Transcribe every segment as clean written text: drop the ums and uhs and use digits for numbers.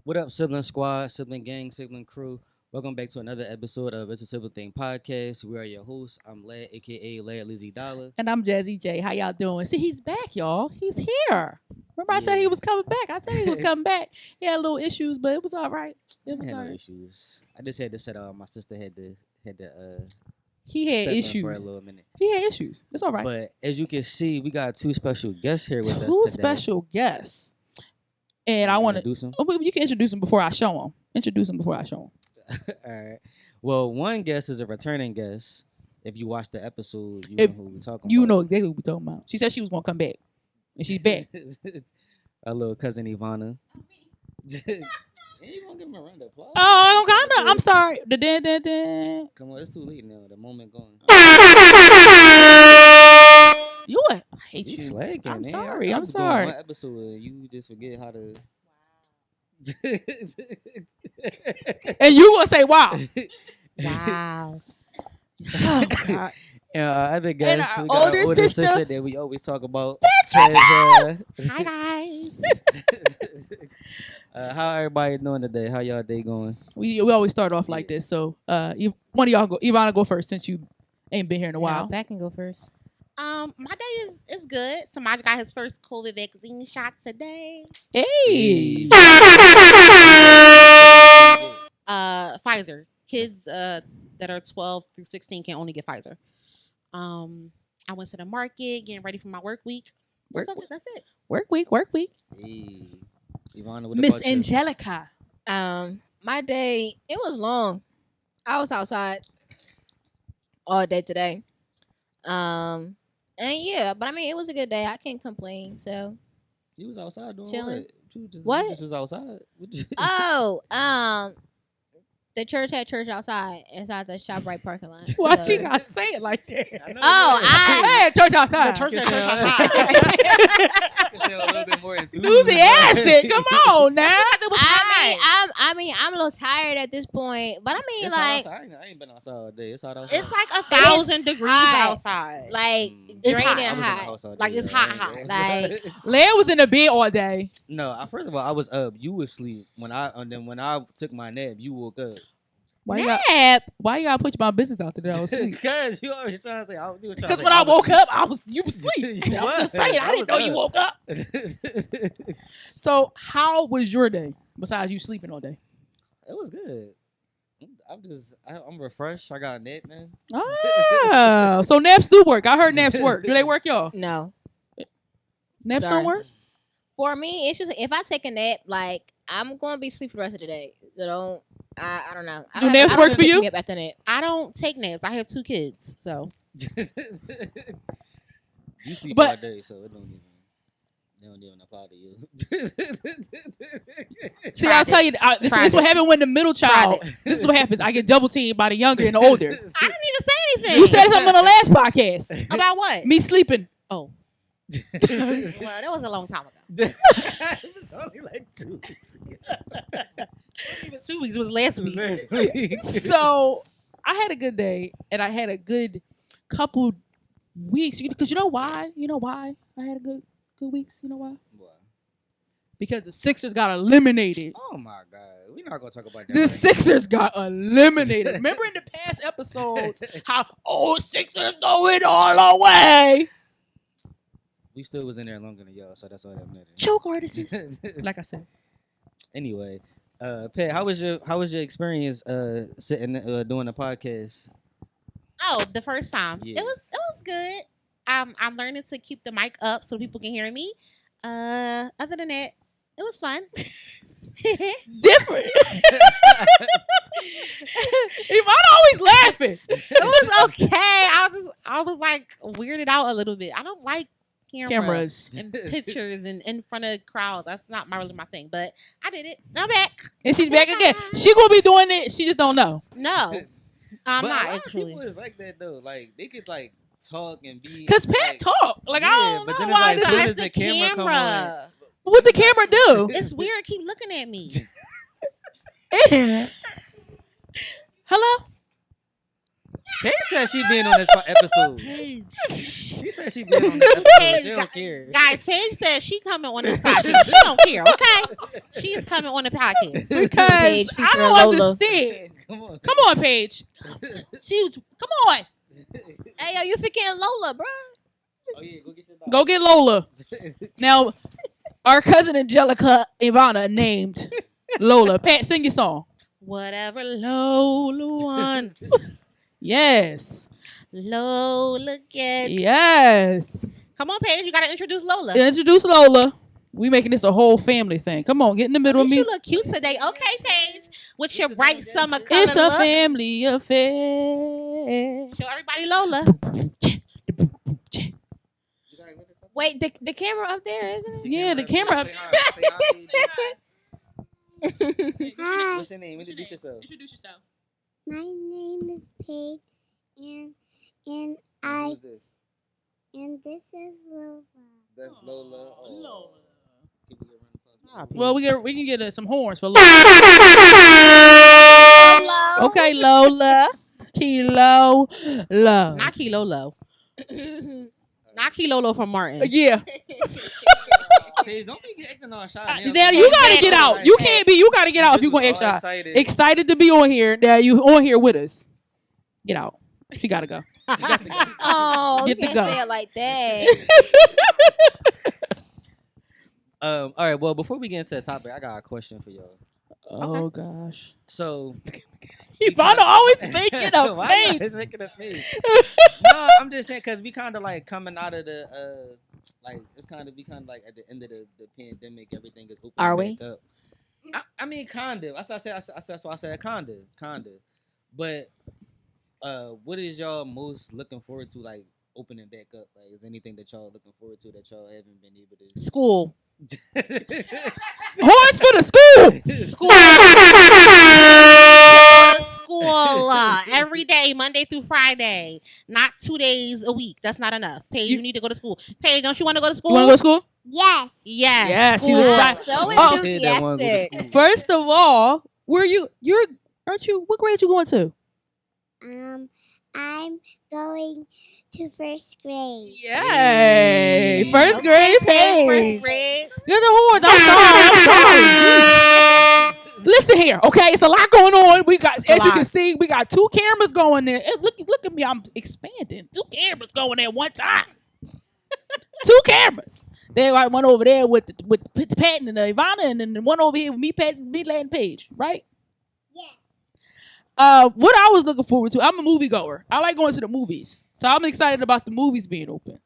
What up, sibling squad, sibling gang, sibling crew? Welcome back to another episode of Issa Sibling Thang podcast. We are your hosts. I'm Lad, aka Lad Lizzie Dollar. And I'm Jazzy J. How y'all doing? See, he's back, y'all. He's here. Remember I said he was coming back? I said he was coming back. He had little issues, but it was all right. It was I had all no right. issues. I just had to set my sister had to He had step in issues for a little minute. He had issues. It's all right. But as you can see, we got two special guests here with us today. Two special guests. And I want to do some. Oh, you can introduce them before I show them. Introduce them before I show them. All right. Well, one guest is a returning guest. If you watch the episode, you know who we're talking about. You know exactly what we're talking about. She said she was going to come back. And she's back. Our little cousin Ivana. You gonna give him a round of applause? Oh, I'm sorry. The Come on, it's too late now. The moment gone. You what? I hate you. Slacking, I'm man. sorry. I I'm was sorry. going one episode, and you just forget how to. And you gonna say wow? Wow. Oh God. And our other guest, our we got older our older sister. that we always talk about. Hi guys. How everybody doing today? How y'all day going? We always start off like this. So one of y'all go. Ivana, go first since you ain't been here in a while. Back and go first. My day is good. Somebody got his first COVID vaccine shot today. Hey. Pfizer. Kids that are 12 through 16 can only get Pfizer. I went to the market getting ready for my work week. That's it. Work week. Hey. Ivana, what Miss about you? Angelica. My day, it was long. I was outside all day today. And yeah, but I mean, it was a good day. I can't complain. So, You was outside doing Chilling. what? What? You just was outside. The church had church outside inside the ShopRite parking lot. Why So- you gotta say it like that? I Hey, church outside. The church Yes, outside. You can say a little bit more Enthusiastic. Come on now. I'm a little tired at this point, but I mean, It's like, hot outside. I ain't been outside all day. It's hot outside. It's like 1,000 degrees hot. outside. draining hot. I was in the hot. house all day, Like, it's yeah, I hot, ain't hot. gonna- Like- Leia was in the bed all day. No, first of all, I was up. You was asleep when I took my nap. You woke up. Why Nap. you gotta put my business out there? I was asleep. Because you always trying to say. Because when I woke up, you was asleep. You I was just was. saying, I I didn't was know you up. woke up. It So how was your day besides you sleeping all day? was good. I'm refreshed. I got a nap, man. Oh, so naps do work. I heard naps work. Do they work, y'all? No. Naps Sorry. don't work? For me, it's just if I take a nap, like I'm gonna be asleep for the rest of the day. So I don't know. I Do don't naps I don't work for pick you? me up after nap. I don't take naps. I have 2 kids, so. You sleep But- all day, so they don't even apply to you. See, I'll tell you, this Tried is what it. happened when the middle child. This is what happens. I get double teamed by the younger and the older. I didn't even say anything. You said something on the last podcast. About what? Me sleeping. Oh. Well, that was a long time ago. It was only like 2 weeks ago. Even 2 weeks. It was last week. Last week. So I had a good day, and I had a good couple weeks. Because you know why? You know why I had a good weeks? You know why? Why? Because the Sixers got eliminated. Oh my God, we're not gonna talk about that. The right Sixers got eliminated. Remember in the past episodes how Sixers going all the way. We still was in there longer than y'all, so that's all that matters. Choke artists. Like I said. Anyway, Pat, how was your experience sitting doing the podcast? Oh, the first time. Yeah. It was good. I'm learning to keep the mic up so people can hear me. Other than that, it was fun. Different. Ivana always laughing. It was okay. I was like weirded out a little bit. I don't like, cameras. and pictures and in front of crowds. That's not really my thing, but I did it. I'm back. And she's back again. She gonna be doing it. She just don't know. No, I'm But not a lot of actually. people is like that though. Like they could like talk and be. Cause Pat like, talk. Like I yeah, don't but know then it's why. like, this- soon That's as the the camera come camera. what the camera do? It's weird. Keep looking at me. Hello. Paige said she been on this episode. She said she been on this episode. Paige, She don't care. Guys, Paige said she coming on this podcast. She don't care, okay? She's coming on the podcast. Because Paige I featuring don't Lola. understand. Come on, Paige. Come on. Hey, yo, you forgetting Lola, bro. Oh yeah, go get your dog. Go get Lola. Now, our cousin Angelica Ivana named Lola. Pat, sing your song. Whatever Lola wants, Yes. Lola gets. Yes. Come on, Paige, you gotta introduce Lola. Introduce Lola. We making this a whole family thing. Come on, get in the middle At of least me. you look cute today. Okay, Paige, with your bright summer color It's a look. family affair. Show everybody Lola. Wait, the camera up there, isn't it? Yeah, the camera up. Hi, What's your name? Introduce yourself. Introduce yourself. my name is Paige, and Who's this? this is Lola. That's Lola. Oh, Lola. People get run across. Well, we can get some horns for Lola. Okay, Lola. Kilo. Love. Not Kilolo. Not Kilolo from Martin. Yeah. Paige, don't be acting all shy. Now you gotta get out. You can't be. You gotta get out if you gonna act shy. Excited to be on here. Now you on here with us. Get out. She gotta go. Oh, you Get to can't go. say it like that. All right. Well, before we get into the topic, I got a question for y'all. Oh gosh. So, Ivana always making a Why face. not? Making a face. No, I'm just saying because we kind of like coming out of the like it's kind of we kind of like at the end of the pandemic, everything is open. Are back we? Up. I mean, kind of. That's why I said kind of. But what is y'all most looking forward to, like opening back up? Like, is anything that y'all looking forward to that y'all haven't been able to? School. Horns for the school. School. School every day, Monday through Friday, not 2 days a week. That's not enough. Paige, you need to go to school. Paige, don't you want to go to school? You want to go to school? Yes. Yes. Yes, she School. was excited. So Oh. Kid that wanna go to enthusiastic. school. First of all, aren't you? What grade you going to? I'm going to first grade. Yay! First grade First Paige. grade. Get the horns. I'm sorry. Listen here, okay? It's a lot going on. We got, It's a as you lot. can see, we got 2 cameras going there. Look at me, I'm expanding. 2 cameras going at one time. 2 cameras. They like one over there with Pat and Ivana, and then one over here with me, Pat, me, and Paige, right? Yes. What I was looking forward to, I'm a moviegoer. I like going to the movies. So I'm excited about the movies being open.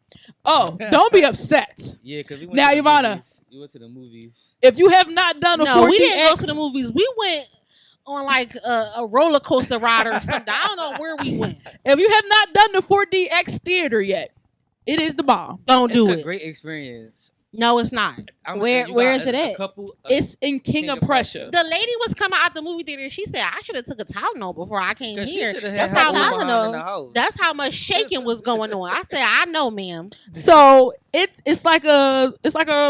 Oh, don't be upset. Yeah, because we went Now, to the Ivana. movies. We went to the movies. If you have not done a 4DX, No, we didn't go to the movies. We went on like a roller coaster ride or something. I don't know where we went. if you have not done the 4DX theater yet, it is the bomb. Don't do It's a it. great experience. No, it's not. Where is it at? It's in King of Prussia. The lady was coming out the movie theater. She said, "I should have took a Tylenol before I came here." That's how how Tylenol- That's how much shaking was going on. I said, "I know, ma'am." So it's like a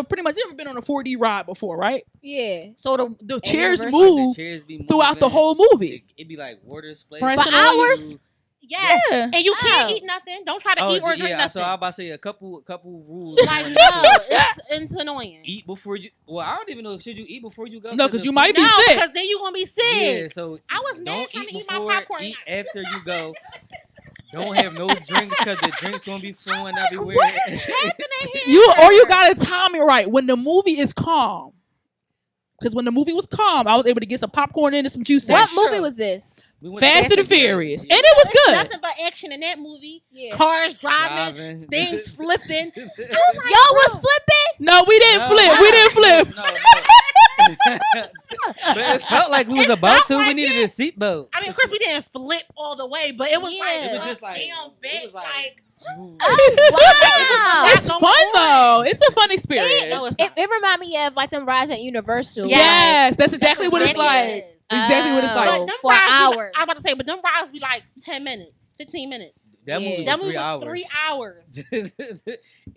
pretty much. You ever been on a 4D ride before, right? Yeah. So the chairs Universal. move the chairs be throughout the moving. whole movie. It'd be like water splash For hours? Yes, Yeah. and you can't Oh. eat nothing. Don't try to Oh eat or drink yeah, nothing. so I was about to say a couple rules. Like on no, that shit. it's annoying. Eat before you. Well, I don't even know. Should you eat before you go? No, because you might be No, sick. because then you gonna be sick. Yeah, so I was mad don't trying eat to eat my before. popcorn. Eat after you go. Don't have no drinks because the drinks gonna be flowing everywhere. What is happening here? You gotta time it right when the movie is calm. Because when the movie was calm, I was able to get some popcorn in and some juice. What in. movie was this? We went Fast and the Furious, and it was There's good. nothing but action in that movie. Yeah. Cars driving, things flipping. Y'all was flipping? No, we didn't flip. We didn't flip. No, But it felt like we was about to. We needed a seatbelt. I mean, of course, we didn't flip all the way, but it was Yeah. like It was just like- damn it bit, was like- like Oh, wow. It's fun though. It's a fun experience. No, it's It not. reminded me of like them rides at Universal. Yes, that's exactly what it's It like. is. Exactly what it's like. But them for rides, hours. I was about to say, but them rides be like 10 minutes, 15 minutes. That movie Yeah. was 3 hours. 3 hours.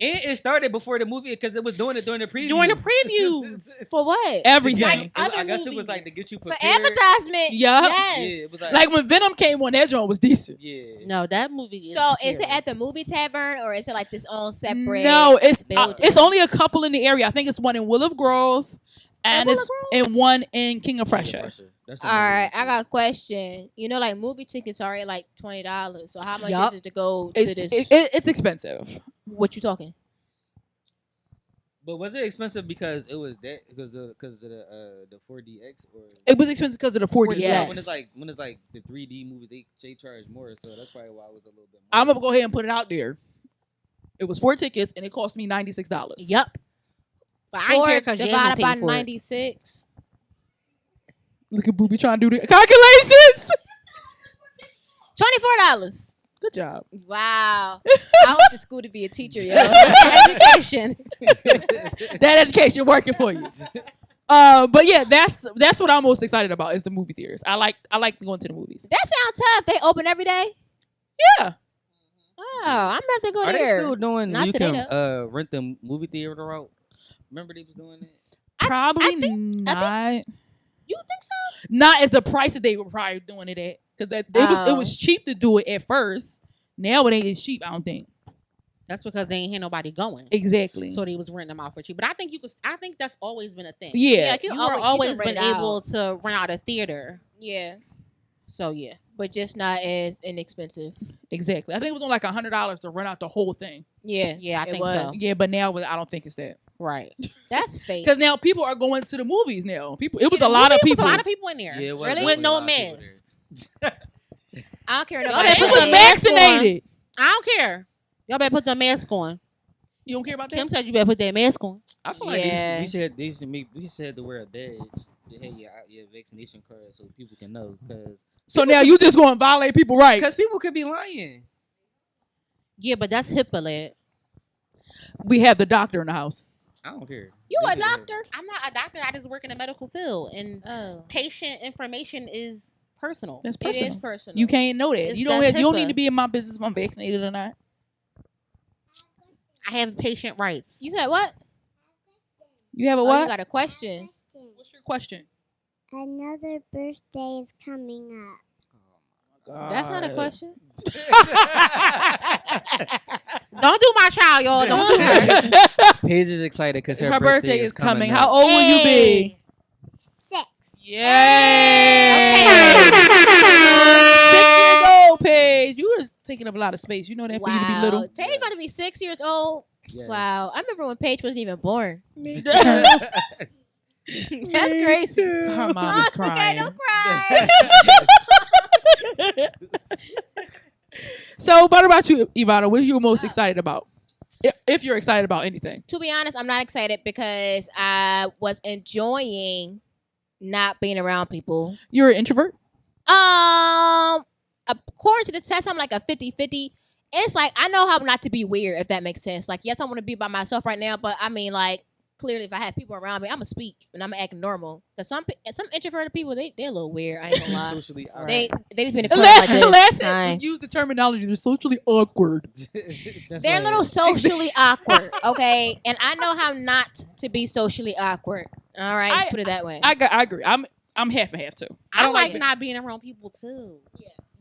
And it started before the movie because it was doing it during the preview. During the previews. For what? Everything. Like, other I guess it movies. was like to get you For prepared. advertisement. Yup. Yes. Yeah, it was Like when Venom came on, that joint was decent. yeah. No, that movie is So is it scary. at the movie tavern or is it like this own separate? No, it's building? only a couple in the area. I think it's one in Willow Grove, and Willow it's and one in King of Prussia. That's the All movie right, too. I got a question. You know, like movie tickets are at like $20. So how much Yup. is it to go to It's this? it's expensive. What you talking? But was it expensive because it was that because the 4DX or It was expensive because of the 4D. Yes. when it's like the 3D movies they charge more, so that's probably why it was a little bit more. I'm gonna go ahead and put it out there. It was 4 tickets and it cost me $96. Yup. But I ain't Four care because you ain't divided by pay for it. 96. Look at Booby trying to do the calculations. $24. Good job. Wow. I went to school to be a teacher, yo. Education. That education working for you. But yeah, that's what I'm most excited about is the movie theaters. I like going to the movies. That sounds tough. They open every day. Yeah. Oh, I'm about to go Are they there. still doing Not you today, can rent the movie theater route? Remember they was doing that? Probably not. You think so? Not as the price that they were probably doing it at. Because it was cheap to do it at first. Now it ain't as cheap, I don't think. That's because they ain't hear nobody going. Exactly. So they was renting them out for cheap. But I think I think that's always been a thing. Yeah. like You were you always can been rent it able out. to rent out a theater. Yeah, So yeah. but just not as inexpensive. Exactly. I think it was on like $100 to rent out the whole thing. Yeah, Yeah, I it think was. so. Yeah, but now I don't think it's that. Right. That's fake. Because now people are going to the movies now. It was a lot of people. A lot of people in there. Yeah, it was Really? definitely With no a lot of people mask. there. I don't care Y'all nobody. better People put was the mask vaccinated. I don't care. Y'all better put the mask on. You don't care about Kim that? said you better put that mask on. I feel like Yeah. we said to wear a badge. Hey, your vaccination card so people can know So now you just going to violate people's rights. because people could be lying. Yeah, but that's HIPAA led. We have the doctor in the house. I don't care. You They a should have- doctor? I'm not a doctor. I just work in the medical field, and Oh, patient information is personal. That's it personal. is personal. You can't know that. It's- You don't that's need HIPAA. to be in my business if I'm vaccinated or not. I have patient rights. You said what? You have a Oh, what? you got a question. What's your question? Another birthday is coming up. That's not a question. Don't do my child, y'all. Don't do her. Paige is excited because Her birthday is coming. How up. old will you be? 6. Yay! Okay. 6 years old, Paige. You was taking up a lot of space. You know that for you to be Wow. little. Paige about to be 6 years old. Yes. Wow. I remember when Paige wasn't even born. Her That's crazy. mom is Okay, crying. don't cry. So, what about you, Ivana? What are you most excited about? If you're excited about anything. To be honest, I'm not excited because I was enjoying not being around people. You're an introvert? According to the test, I'm like a 50-50. It's like I know how not to be weird, if that makes sense. Like, yes, I want to be by myself right now, but I mean, like, clearly, if I have people around me, I'm gonna speak and I'm gonna act normal. Cause some introverted people, they're a little weird. I ain't gonna lie. Socially They just been in the Last corner like this. last Fine. use the terminology. They're socially awkward. They're a little socially awkward, okay? And I know how not to be socially awkward. All right, put it that way. I agree. I'm half and half too. I don't like it. not being around people too.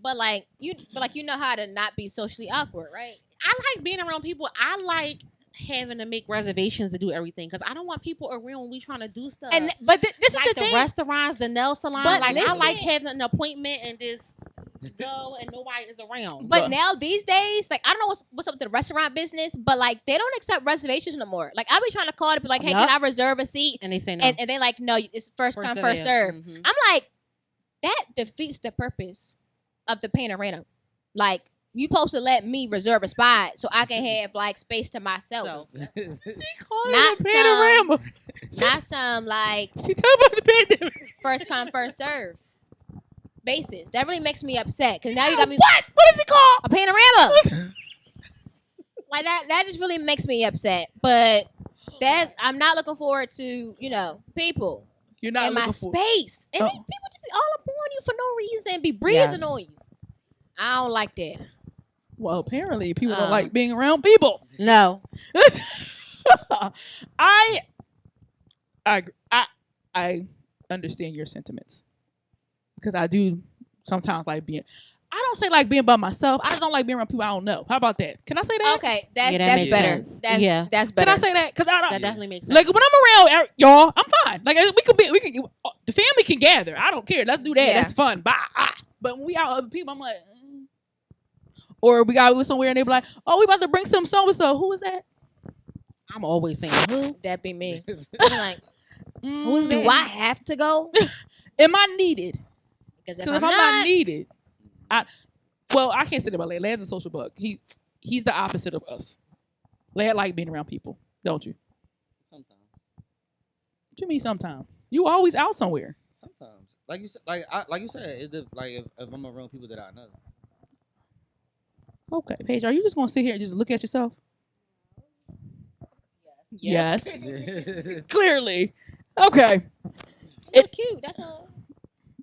but you know how to not be socially awkward, right? I like being around people. I like having to make reservations to do everything because I don't want people around when we trying to do stuff. And but this like is the thing. restaurants, the nail salon. But Like I listen- like having an appointment and just go and nobody is around. But now these days, like I don't know what's up with the restaurant business, but like they don't accept reservations no more. Like I be trying to call to be like, hey, Yup. can I reserve a seat? And they say no. And they like, no, it's first come, first serve. I'm like, that defeats the purpose of the panorama. Like You supposed to let me reserve a spot so I can have like space to myself. So, She called Not it a panorama. Not some like She talking about the pandemic. first come first serve basis. That really makes me upset because now you got me What is it called? a panorama. Like that just really makes me upset. But I'm not looking forward to people You're not in my looking for. space and people just be all up on you for no reason, be breathing on you. I don't like that. Well, apparently people don't like being around people. no. I understand your sentiments because I do sometimes like being. I don't say like being by myself. I just don't like being around people I don't know. How about that? Can I say that? Okay, Yeah, that that's makes better. sense. That's better. Can I say that? Because I don't. That definitely makes sense. Like when I'm around y'all, I'm fine. Like we can the family can gather. I don't care. Let's do that. Yeah. That's fun. Bye. But when we out with other people, I'm like, or we got with somewhere and they be like, oh, we about to bring some so and so. Who is that? I'm always saying who. That be me. I'm like, Who's do that? I have to go? Am I needed? Because Because if I'm not needed, I can't say that about Lad. Lad's a social bug. He's the opposite of us. Lad like being around people, don't you? Sometimes. What you mean sometimes? You always out somewhere. Sometimes, like you said, if I'm around people that I know. Okay, Paige, are you just gonna sit here and just look at yourself? Yes. Clearly. Okay. You're cute. That's all.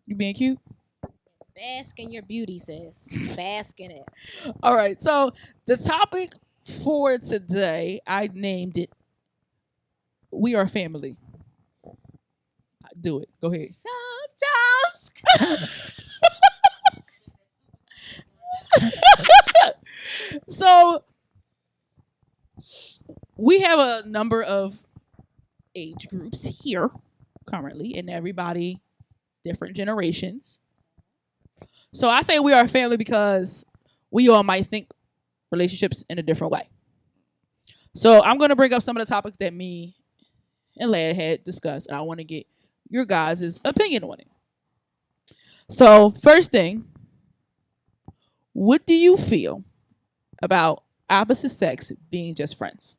You being cute? Bask in your beauty, sis. Bask in it. All right. So the topic for today, I named it "We Are Family." Do it. Go ahead. Sometimes. So we have a number of age groups here currently, and everybody different generations. So I say we are a family because we all might think relationships in a different way. So I'm going to bring up some of the topics that me and Lad had discussed, and I want to get your guys' opinion on it. So first thing, what do you feel about opposite sex being just friends?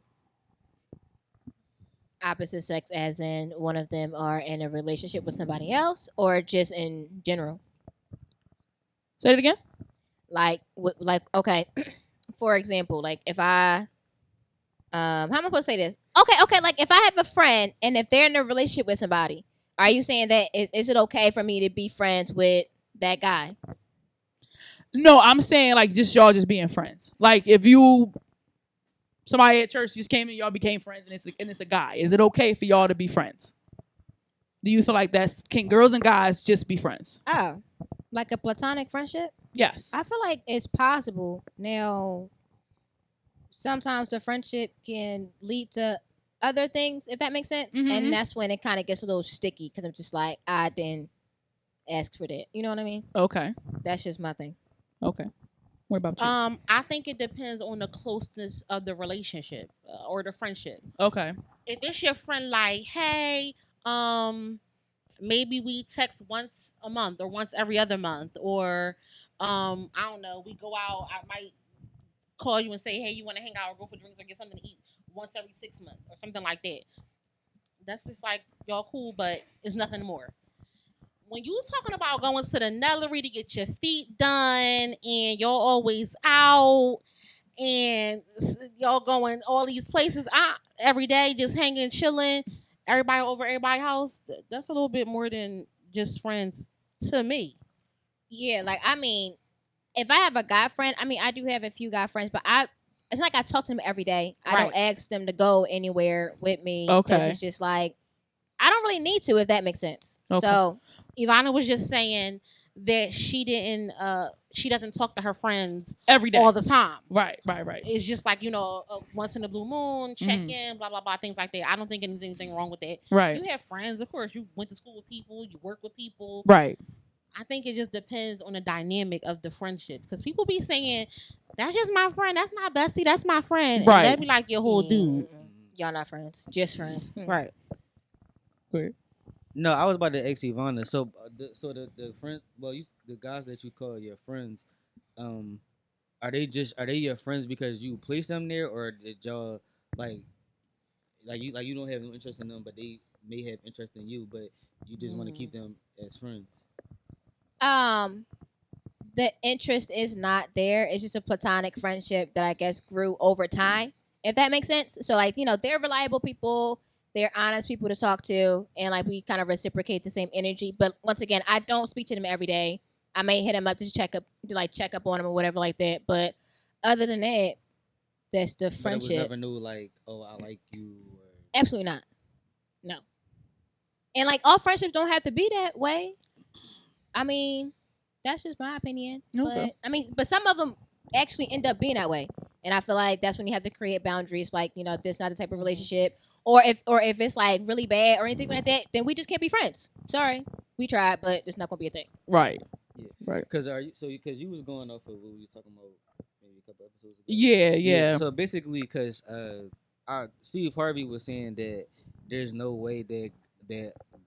Opposite sex, as in one of them are in a relationship with somebody else, or just in general? Say it again. Like okay, for example, like if I, how am I supposed to say this? Okay, like if I have a friend and if they're in a relationship with somebody, are you saying that is it okay for me to be friends with that guy? No, I'm saying like just y'all just being friends. Like if somebody at church just came and y'all became friends and it's a guy, is it okay for y'all to be friends? Do you feel like can girls and guys just be friends? Oh, like a platonic friendship? Yes. I feel like it's possible. Now, sometimes the friendship can lead to other things, if that makes sense. Mhm. And that's when it kind of gets a little sticky because I'm just like, I didn't ask for that. You know what I mean? Okay. That's just my thing. Okay. What about you? I think it depends on the closeness of the relationship or the friendship. Okay. If it's your friend, like, hey, maybe we text once a month or once every other month, or I don't know, we go out. I might call you and say, hey, you want to hang out or go for drinks or get something to eat once every 6 months or something like that. That's just like y'all cool, but it's nothing more. When you talking about going to the Nellery to get your feet done and y'all always out and y'all going all these places every day, just hanging, chilling, everybody over everybody's house, that's a little bit more than just friends to me. Yeah, like, I mean, if I have a guy friend, I mean, I do have a few guy friends, but it's not like I talk to them every day. I don't ask them to go anywhere with me. Okay. Because it's just like, I don't really need to, if that makes sense. Okay. So, Ivana was just saying that she doesn't talk to her friends Every day. all the time. Right. It's just like, once in a blue moon, check in, blah, blah, blah, things like that. I don't think there's anything wrong with that. Right. You have friends, of course. You went to school with people. You work with people. Right. I think it just depends on the dynamic of the friendship. Because people be saying, that's just my friend. That's my bestie. That's my friend. Right. And that be like your whole dude. y'all not friends. Just friends. Right. Good. No, I was about to ask Ivana. So, the friend, the guys that you call your friends, are they your friends because you placed them there, or did y'all like you don't have no interest in them, but they may have interest in you, but you just want to keep them as friends? The interest is not there. It's just a platonic friendship that I guess grew over time, if that makes sense. So like, they're reliable people, they're honest people to talk to, and like we kind of reciprocate the same energy. But once again, I don't speak to them every day. I may hit them up to check up on them or whatever like that. But other than that, that's the friendship. But it was never new like, oh, I like you. Or... Absolutely not. No. And like all friendships don't have to be that way. I mean, that's just my opinion. Okay. But some of them actually end up being that way. And I feel like that's when you have to create boundaries. Like, this not the type of relationship. Or if it's like really bad or anything like that, then we just can't be friends. Sorry. We tried, but it's not going to be a thing. Right. Yeah. Right. Because you was going off of what we was talking about maybe a couple episodes ago. Yeah. So basically, because Steve Harvey was saying that there's no way that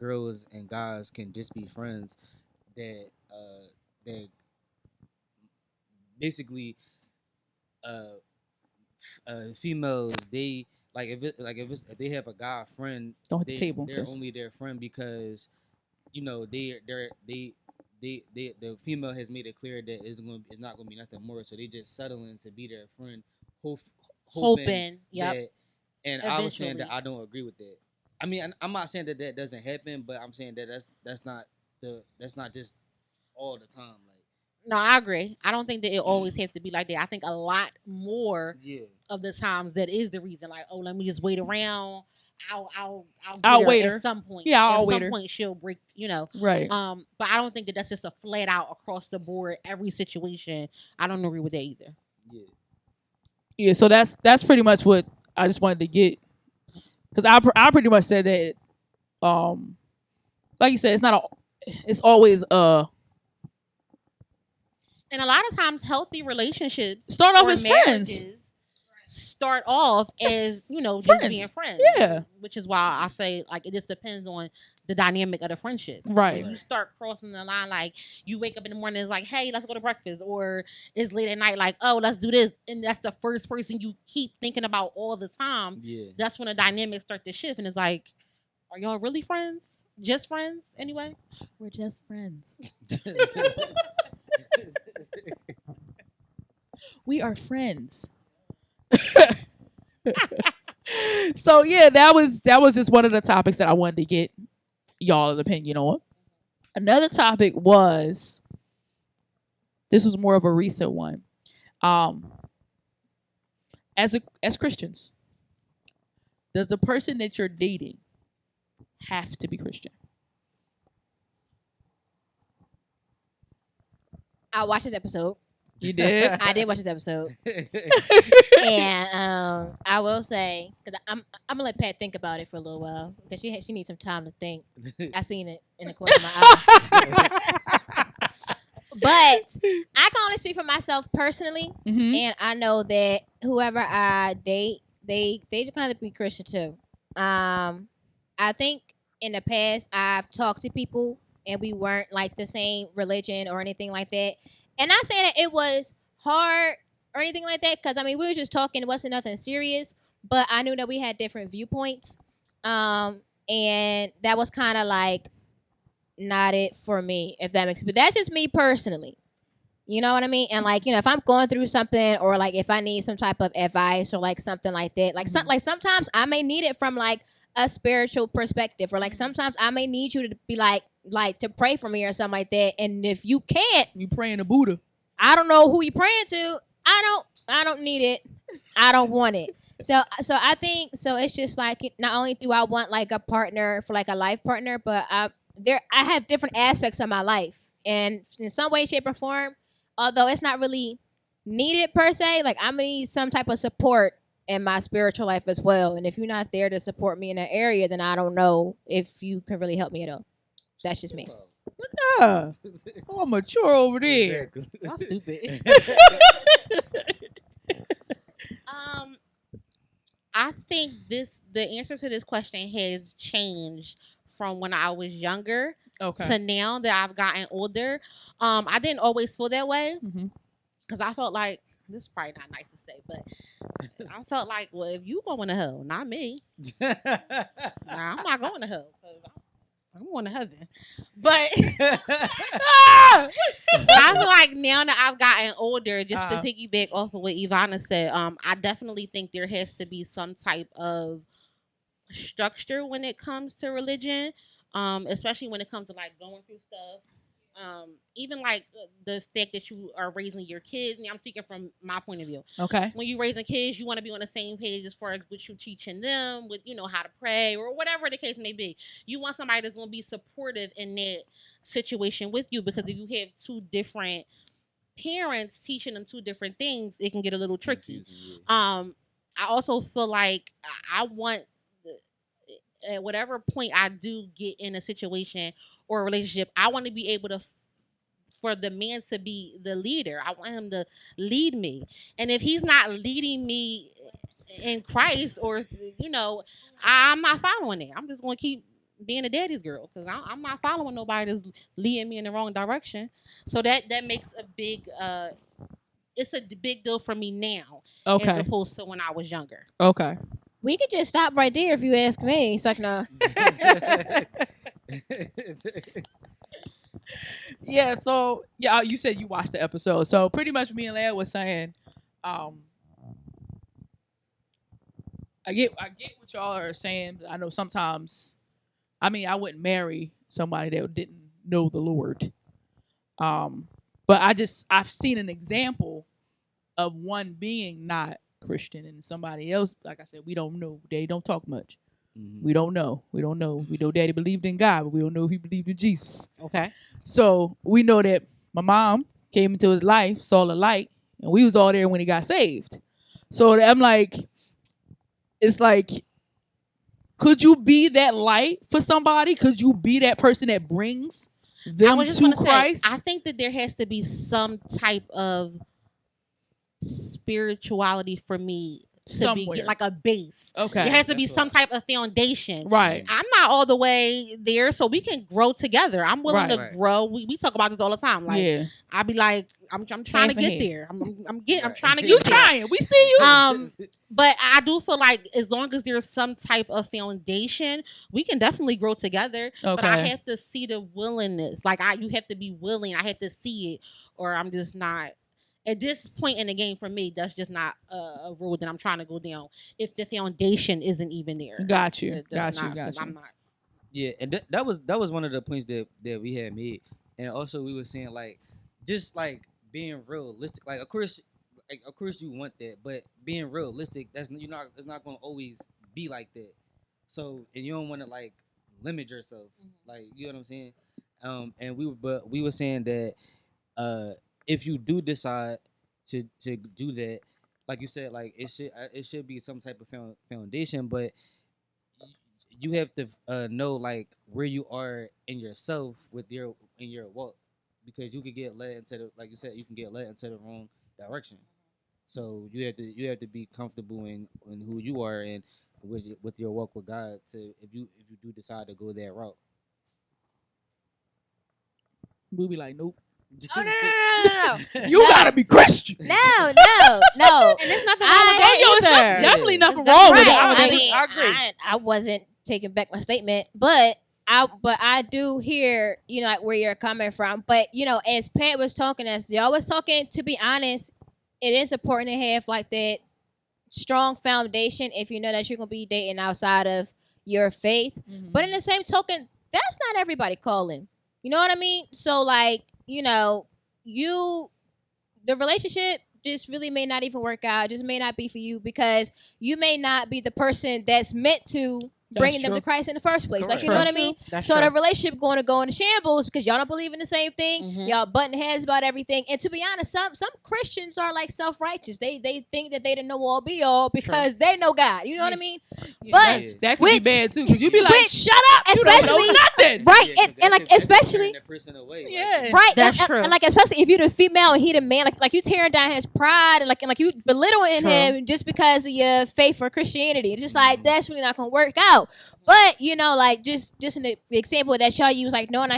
girls and guys can just be friends. That basically females, they like if they have a guy friend, they're only their friend because the female has made it clear that it's not gonna be nothing more, so they just settling to be their friend, hoping. Yep. And I was saying that I don't agree with that. I mean, I'm not saying that doesn't happen, but I'm saying that that's not just all the time. Like, no, I agree. I don't think that it always have to be like that. I think a lot more of the times that is the reason. Like, oh, let me just wait around. I'll wait her at some point. Yeah, I'll wait her. At some point she'll break. Right. But I don't think that that's just a flat out across the board every situation. I don't agree with that either. Yeah. Yeah. So that's pretty much what I just wanted to get, because I pretty much said that. Like you said, it's always and a lot of times healthy relationships start off as friends. Start off as just friends. being friends. Yeah. Which is why I say like it just depends on the dynamic of the friendship. Right. If you start crossing the line, like you wake up in the morning, it's like, hey, let's go to breakfast, or it's late at night, like, oh, let's do this, and that's the first person you keep thinking about all the time. Yeah. That's when the dynamics start to shift, and it's like, are y'all really friends? Just friends anyway? We're just friends. We are friends. So yeah, that was just one of the topics that I wanted to get y'all's opinion on. Another topic was, this was more of a recent one. As Christians, does the person that you're dating have to be Christian? I watched this episode. You did? I did watch this episode. And I will say, because I'm gonna let Pat think about it for a little while, because she needs some time to think. I seen it in the corner of my eye. But I can only speak for myself personally, and I know that whoever I date, they just gotta be Christian too. I think in the past I've talked to people and we weren't like the same religion or anything like that. And not saying that it was hard or anything like that, because, we were just talking. It wasn't nothing serious. But I knew that we had different viewpoints. And that was kind of like not it for me, if that makes sense. But that's just me personally. You know what I mean? And, if I'm going through something, or, if I need some type of advice or, something like that. Sometimes I may need it from, a spiritual perspective. Or, sometimes I may need you to be, to pray for me or something like that. And if you can't, you praying to Buddha. I don't know who you praying to. I don't need it. I don't want it. So I think, so it's just not only do I want a partner for a life partner, but I have different aspects of my life, and in some way, shape, or form, although it's not really needed per se, I'm gonna need some type of support in my spiritual life as well. And if you're not there to support me in that area, then I don't know if you can really help me at all. That's just me. Yeah. Oh, mature over there. Exactly. I'm stupid. I think the answer to this question has changed from when I was younger to now that I've gotten older. I didn't always feel that way, because I felt like this is probably not nice to say, but I felt like, well, if you going to hell, not me. Nah, I'm not going to hell. I'm going to heaven. But I feel like now that I've gotten older, just to piggyback off of what Ivana said, I definitely think there has to be some type of structure when it comes to religion, especially when it comes to like going through stuff. Even like the fact that you are raising your kids. And I'm speaking from my point of view. Okay. When you're raising kids, you want to be on the same page as far as what you're teaching them, with how to pray or whatever the case may be. You want somebody that's going to be supportive in that situation with you, because if you have two different parents teaching them two different things, it can get a little tricky. I also feel like I want, at whatever point I do get in a situation or a relationship, I want to be able to, for the man to be the leader. I want him to lead me. And if he's not leading me in Christ, or, I'm not following it. I'm just going to keep being a daddy's girl, because I'm not following nobody that's leading me in the wrong direction. So that makes a big, it's a big deal for me now, as opposed to when I was younger. Okay. We could just stop right there if you ask me. It's like, no. Yeah, so you said you watched the episode. So pretty much me and Leia was saying, I get what y'all are saying. I know sometimes, I wouldn't marry somebody that didn't know the Lord. But I've seen an example of one being not Christian and somebody else, like I said, we don't know. They don't talk much. Mm-hmm. We don't know. We know Daddy believed in God, but we don't know if he believed in Jesus. Okay. So we know that my mom came into his life, saw the light, and we was all there when he got saved. So I'm like, it's like, could you be that light for somebody? Could you be that person that brings them to Christ? I think that there has to be some type of spirituality for me to be like a base. Okay. There has to be some type of foundation. Right. I'm not all the way there, so we can grow together. I'm willing to grow. We talk about this all the time. Like, I be like, I'm trying to get there. I'm trying to get there. You trying. We see you. But I do feel like as long as there's some type of foundation, we can definitely grow together. Okay. But I have to see the willingness. Like, you have to be willing. I have to see it, or I'm just not. At this point in the game, for me, that's just not a road that I'm trying to go down. If the foundation isn't even there, got you. I'm not. Yeah, and that was one of the points that we had made, and also we were saying like, just like being realistic. Like, of course you want that, but being realistic, it's not going to always be like that. So, and you don't want to like limit yourself, like, you know what I'm saying. And we were saying that if you do decide to do that, like you said, like it should be some type of foundation, but you have to know like where you are in yourself in your walk, because you could get led into like you said, you can get led into the wrong direction. So you have to be comfortable in who you are and with your walk with God. If you do decide to go that route, we'll be like, nope. Oh, no. You gotta be Christian. No. And there's nothing wrong with that either. Definitely nothing wrong with it. I agree. I wasn't taking back my statement, but I do hear, like where you're coming from. But, as Pat was talking, as y'all was talking, to be honest, it is important to have like that strong foundation if you know that you're going to be dating outside of your faith. Mm-hmm. But in the same token, that's not everybody calling. You know what I mean? So like, the relationship just really may not even work out. It just may not be for you, because you may not be the person that's meant to bringing them to Christ in the first place. Correct. Like, you know what I mean? So the relationship going to go into shambles because y'all don't believe in the same thing. Mm-hmm. Y'all butting heads about everything. And to be honest, some Christians are like self-righteous. They think that they didn't know all be all because they know God. You know what I mean? Yeah, but that could be bad too, because you be like, shut up, especially you don't know nothing. Right? And like especially right. That's true. And like especially if you're the female and he the man, like you tearing down his pride and like you belittling him just because of your faith for Christianity. It's just like that's really not gonna work out. But like just an example that y'all use, like knowing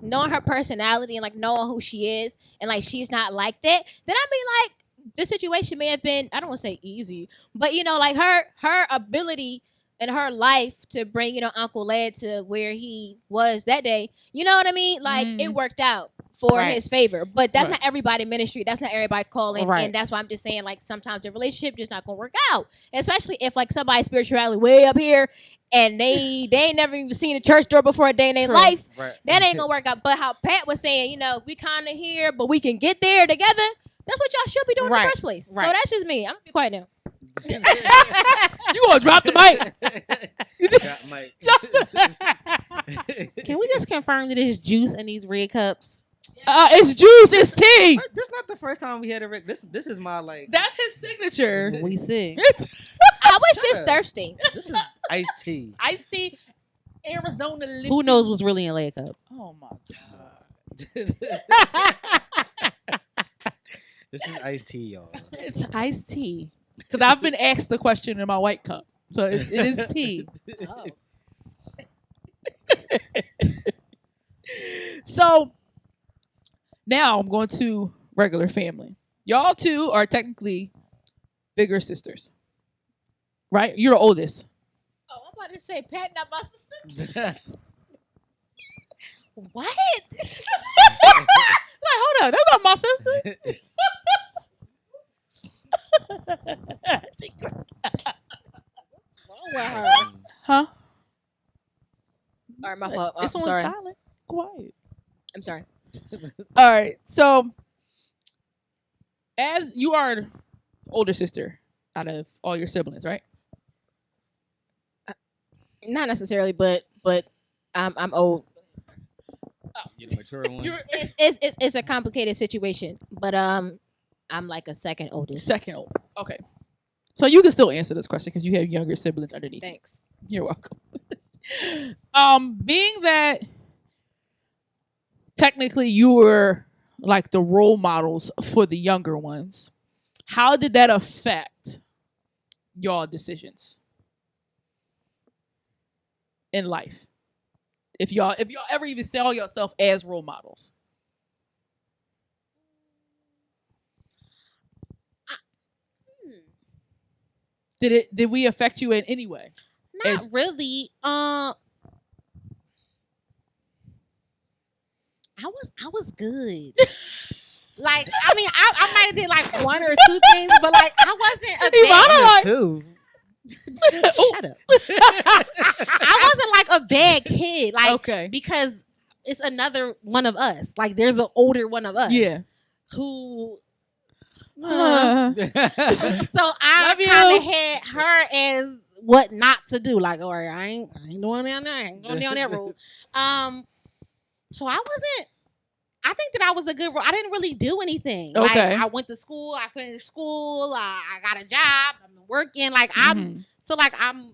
knowing her personality and like knowing who she is, and like she's not like that, then I'd be like, this situation may have been, I don't want to say easy, but you know, like her ability in her life to bring, you know, Uncle Lad to where he was that day, you know what I mean? Like it worked out for his favor. But that's not everybody ministry. That's not everybody calling. Right. And that's why I'm just saying, like, sometimes the relationship just not gonna work out. Especially if like somebody's spirituality way up here and they ain't never even seen a church door before a day in their life. Right. That ain't gonna work out. But how Pat was saying, you know, we kinda here, but we can get there together. That's what y'all should be doing in the first place. Right. So that's just me. I'm gonna be quiet now. You gonna drop the mic? Can we just confirm that it's juice in these red cups? It's juice. It's tea. This is not the first time we had a red. This is my like. That's his signature. We see. I was just thirsty. This is iced tea. Iced tea. Arizona. Who knows what's really in a red cup? Oh my god. This is iced tea, y'all. It's iced tea. Because I've been asked the question in my white cup. So it is tea. Oh. So now I'm going to regular family. Y'all two are technically bigger sisters. Right? You're the oldest. Oh, I'm about to say Pat not my sister. What? Like, hold on. That's not my sister. Huh? All right, my fault. It's on sorry. silent. Quiet. I'm sorry. All right. So, as you are the older sister out of all your siblings, right? Not necessarily, but I'm old. You're the mature one. It's a complicated situation, but I'm like a second oldest. Second old. Okay. So you can still answer this question because you have younger siblings underneath. Thanks. You're welcome. Being that technically you were like the role models for the younger ones, how did that affect your decisions in life? If y'all ever even saw yourself as role models. Did we affect you in any way? Not really. I was good. Like, I mean, I might have did like one or two things, but like I wasn't a bad two. Shut up. I wasn't like a bad kid. Like, okay. Because it's another one of us. Like, there's an older one of us. Yeah. Who so I kind of had her as what not to do. Like, all right, I ain't doing down there. I ain't going down that road. So I wasn't. I think that I was a good. I didn't really do anything. Okay. Like, I went to school. I finished school. I got a job. I'm working. Like I'm. So like I'm.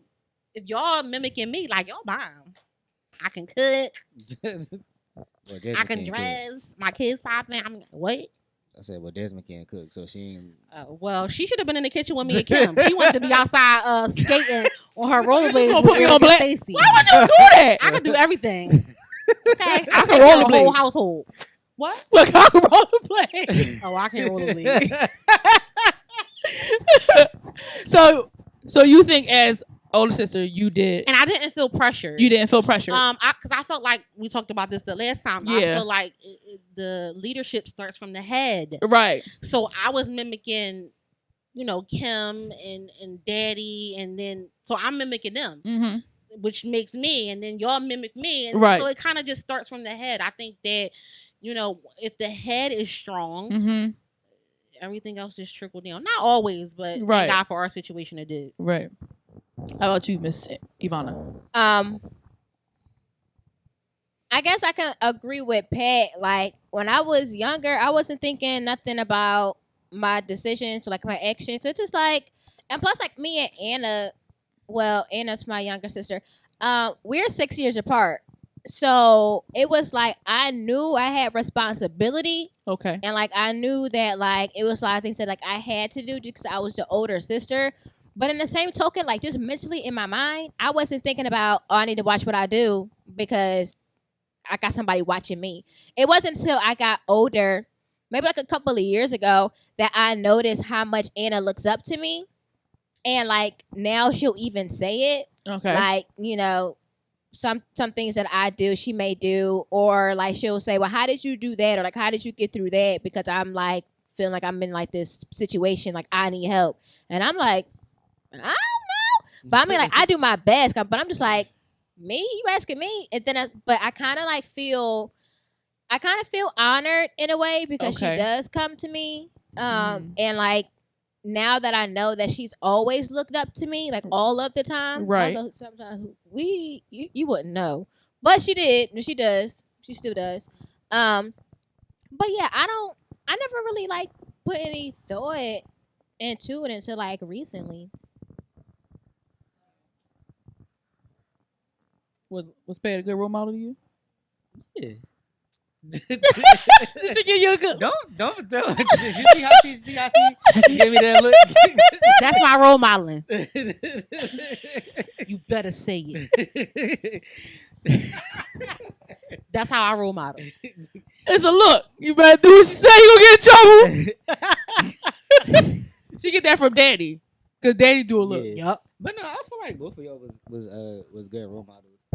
If y'all mimicking me, like y'all bomb. I can cook. I can dress. Cook. My kids popping. I'm what? I said, well, Desmond can't cook, so she ain't. Well, she should have been in the kitchen with me and Kim. She wanted to be outside skating on her rollerblades. Put me on black. Why would you do that? I can do everything. Okay, I can rollerblade. The whole household. What? Look, I can rollerblade. Oh, I can't rollerblade. So you think as older sister you did, and I didn't feel pressure. You didn't feel pressure. Because I felt like we talked about this the last time. Yeah. I feel like the leadership starts from the head, right? So I was mimicking, Kim and Daddy, and then so I'm mimicking them, which makes me, and then y'all mimic me, and right. So it kind of just starts from the head. I think that if the head is strong. Everything else just trickle down. Not always, but thank God for our situation it did. Right. How about you, Miss Ivana? I guess I can agree with Pat. Like, when I was younger, I wasn't thinking nothing about my decisions, like my actions. It's just like, and plus, like me and Anna, well, Anna's my younger sister. We're 6 years apart. So it was like I knew I had responsibility. Okay. And like I knew that like it was a lot of things that like I had to do because I was the older sister. But in the same token, like just mentally in my mind, I wasn't thinking about, I need to watch what I do because I got somebody watching me. It wasn't until I got older maybe like a couple of years ago that I noticed how much Anna looks up to me. And like now she'll even say it. Okay. Like, you know, some things that I do, she may do, or like she'll say, well, how did you do that? Or like, how did you get through that? Because I'm like feeling like I'm in like this situation, like I need help. And I'm like, I don't know. But I mean, like, I do my best, but I'm just like, me? You asking me? And then but I kind of like feel honored in a way because she does come to me. And like, now that I know that she's always looked up to me, like all of the time, right? Sometimes you wouldn't know, but she did. She does. She still does. But yeah, I never really like put any thought into it until like recently. Was Pat a good role model to you? Yeah. Did she give you a good? Don't. You see how she gave me that look? That's my role modeling. You better say it. That's how I role model. It's a look. You better do what she say. You gonna get in trouble. She get that from Daddy, cause Daddy do a look. Yeah. Yep. But no, I feel like both of y'all was good role models.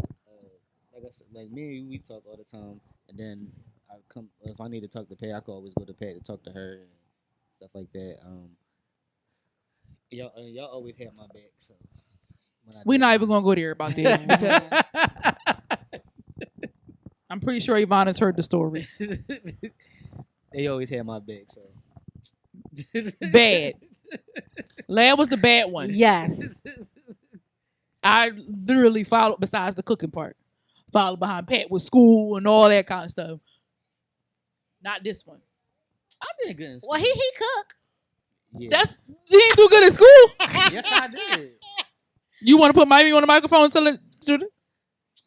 Like I said, like me and you, we talk all the time, and then if I need to talk to Pat, I could always go to Pat to talk to her and stuff like that. Y'all always had my back, so we're not even gonna go there about that. I'm pretty sure Ivana's heard the stories. They always had my back, so bad. Lab was the bad one. Yes. I literally followed, besides the cooking part, followed behind Pat with school and all that kind of stuff. Not this one. I did good in school. Well, he cook. Yeah. You didn't do good at school. Yes, I did. You want to put Miami on the microphone and tell it, student?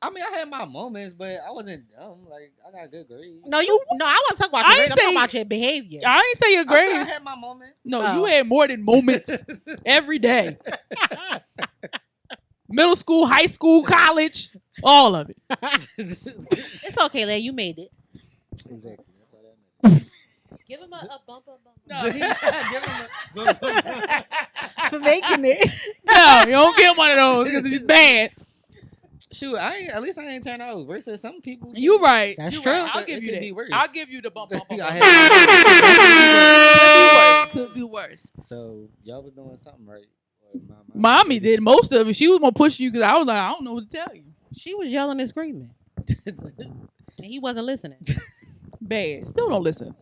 I mean, I had my moments, but I wasn't dumb. Like, I got good grades. No, I wasn't talking about your grades. I'm talking about your behavior. I ain't say your grades. I had my moments. No, you had more than moments every day. Middle school, high school, college, all of it. It's okay, Lay. You made it. Exactly. That's all that meant. Give him a bump. No, Give him a For making it. no, you don't get one of those because it's bad. Shoot, at least I ain't turned out versus some people. You right. That's You true. right. I'll It give could you be that. worse. I'll give you the bump. I Could be worse. So y'all was doing something right. Mommy did most of it. She was gonna push you because I was like, I don't know what to tell you. She was yelling and screaming. And he wasn't listening. Bad. Still don't listen.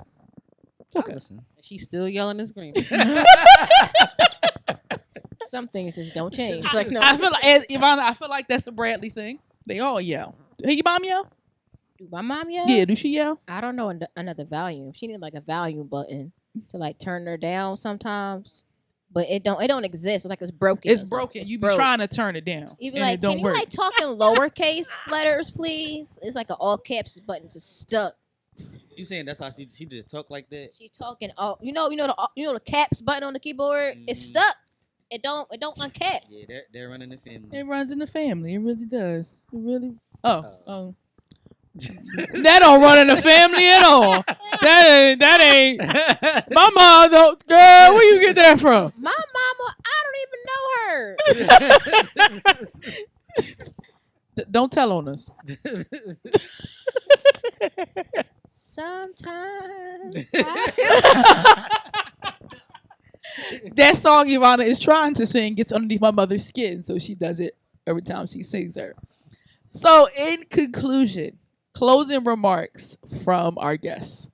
Okay. Listen. She's still yelling and screaming. Some things just don't change. Like, no. I feel like, as Ivana, I feel like that's the Bradley thing. They all yell. Hey, your mom yell? Do my mom yell? Yeah, do she yell? I don't know another volume. She need like a volume button to like turn her down sometimes. But it don't exist. It's like it's broken. It's broken. You be trying to turn it down. You be like, can you work. like talk in lowercase letters, please? It's like an all caps button just stuck. You saying that's how she just talk like that? She talking all you know the caps button on the keyboard. It's stuck. It don't uncap. Yeah, they're running the family. It runs in the family. It really does. It really. Oh. That don't run in the family at all. That ain't. My mom don't. Girl, where you get that from? My mama, I don't even know her. Don't tell on us. Sometimes. That song Ivana is trying to sing gets underneath my mother's skin, so she does it every time she sings her. So, in conclusion, closing remarks from our guests.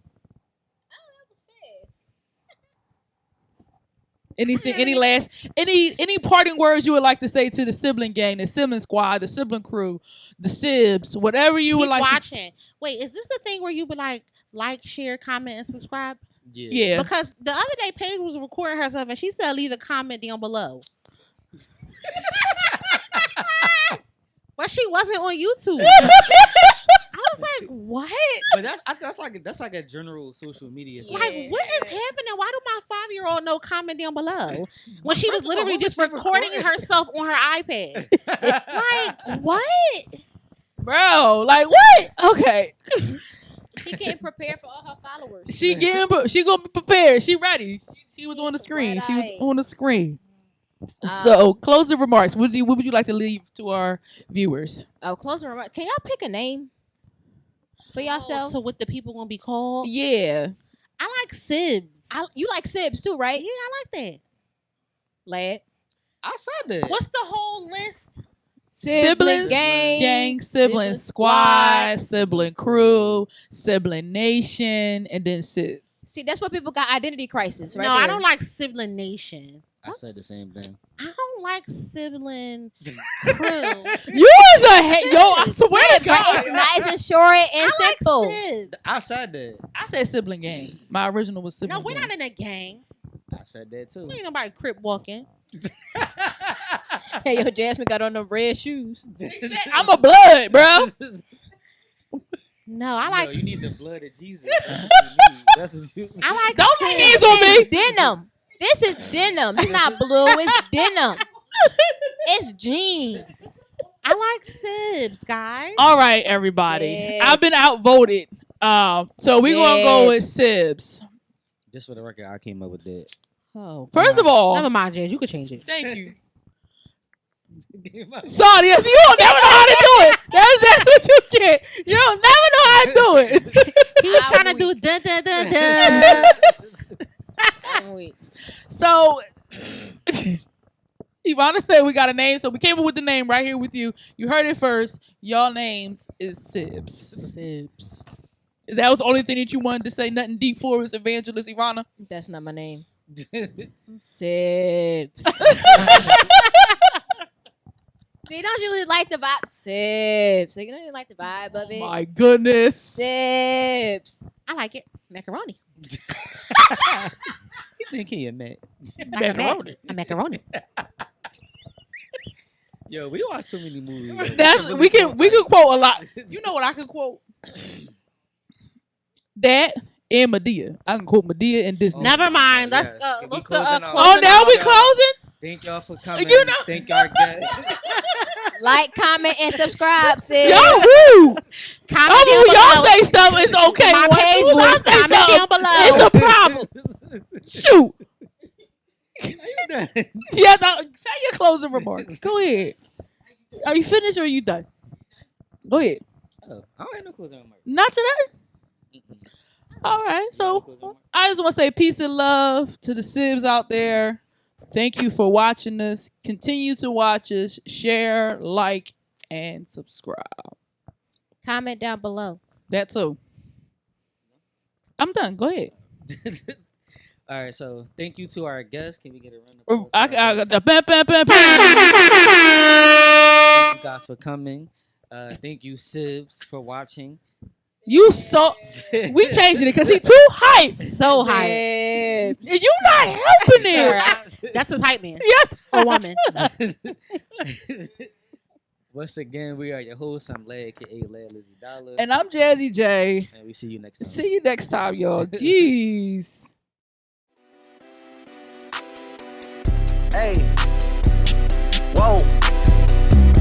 Anything? Any parting words you would like to say to the sibling gang, the sibling squad, the sibling crew, the sibs, whatever you would like. Watching. Wait, is this the thing where you would like, share, comment, and subscribe? Yeah. Because the other day, Paige was recording herself, and she said, "Leave a comment down below." But she wasn't on YouTube. I was like, "What?" But that's like a general social media thing. Like, what is happening? Why do my 5-year-old know comment down below when she was literally just recording herself on her iPad? Like, what? Bro, like what? Okay. She getting prepared for all her followers. She gonna be prepared. She ready. She was on the screen. She was Right-eyed. on the screen. So closing remarks. What would you like to leave to our viewers? Oh, closing remark. Can y'all pick a name for yourself? So what the people gonna be called? Yeah. I like Sibs. You like Sibs too, right? Yeah, I like that. Lad. I said that. What's the whole list? Siblings, gang, sibling squad, sibling crew, sibling nation, and then Sibs. See, that's what people got identity crisis, right? No, I there. don't like Sibling Nation. I said the same thing. I don't like Sibling Crew. You is yo, I swear to Sibs, right? God. It's nice and short and simple. Like Sibs. I said that. I said sibling gang. My original was sibling No, we're gang. not in a gang. I said that too. We ain't nobody crip walking. Hey, yo, Jasmine got on them red shoes. I'm a blood, bro. No, I like. No, you need the blood of Jesus. That's what you need. I like. Don't lay Sibs. hands on me. Denim. This is denim. It's not blue. It's denim. It's jeans. I like Sibs, guys. All right, everybody. Sibs. I've been outvoted. So we're gonna go with Sibs. Just for the record, I came up with that. Oh, First of all, never mind, Jazz. You could change it. thank you. Sorry, yes, you don't never know how to do it. That's exactly what you get. You don't never know how to do it. He was trying to do dun dun dun dun. I'm weak. So, Ivana said we got a name, so we came up with the name right here with you. You heard it first. Y'all names is Sibs. Sibs. That was the only thing that you wanted to say. Nothing deep for us, Evangelist Ivana. That's not my name. Sibs. See, don't you really like the vibe? Sibs. You don't even like the vibe of it. My goodness. Sibs. I like it. Macaroni. You think he a man? Macaroni. A macaroni. Yo, we watch too many movies. Yo. That's we can quote a lot. You know what I can quote? That and Medea. I can quote Medea and Disney. Never mind. Yes. Let's Can we let's close it out? Oh, now out. we closing? Thank y'all for coming. You know- Thank y'all again. Like, comment, and subscribe, sis. Y'all rude. Comment Oh, down y'all below. say stuff, it's okay. My Once page you voice, say comment something, down below. it's a problem. Shoot. Yes, say your closing remarks. Go ahead. Are you finished or are you done? Go ahead. Oh, I don't have no closing remarks. Not today? All right. So I just want to say peace and love to the Sibs out there. Thank you for watching us. Continue to watch us. Share, like, and subscribe. Comment down below. That too. I'm done. Go ahead. All right, so thank you to our guests. Can we get a round of applause? I got the bam, bam, bam, bam. Thank you guys for coming. Thank you, Sibs, for watching. You so we changing it because he too hype. So high. Sibs. And you not helping it. That's his hype man. Yes. Or woman. Once again, we are your hosts. I'm Lay, aka Lay Lizzie Dollar. And I'm Jazzy J. And we see you next time. See you next time, y'all. Jeez. Hey.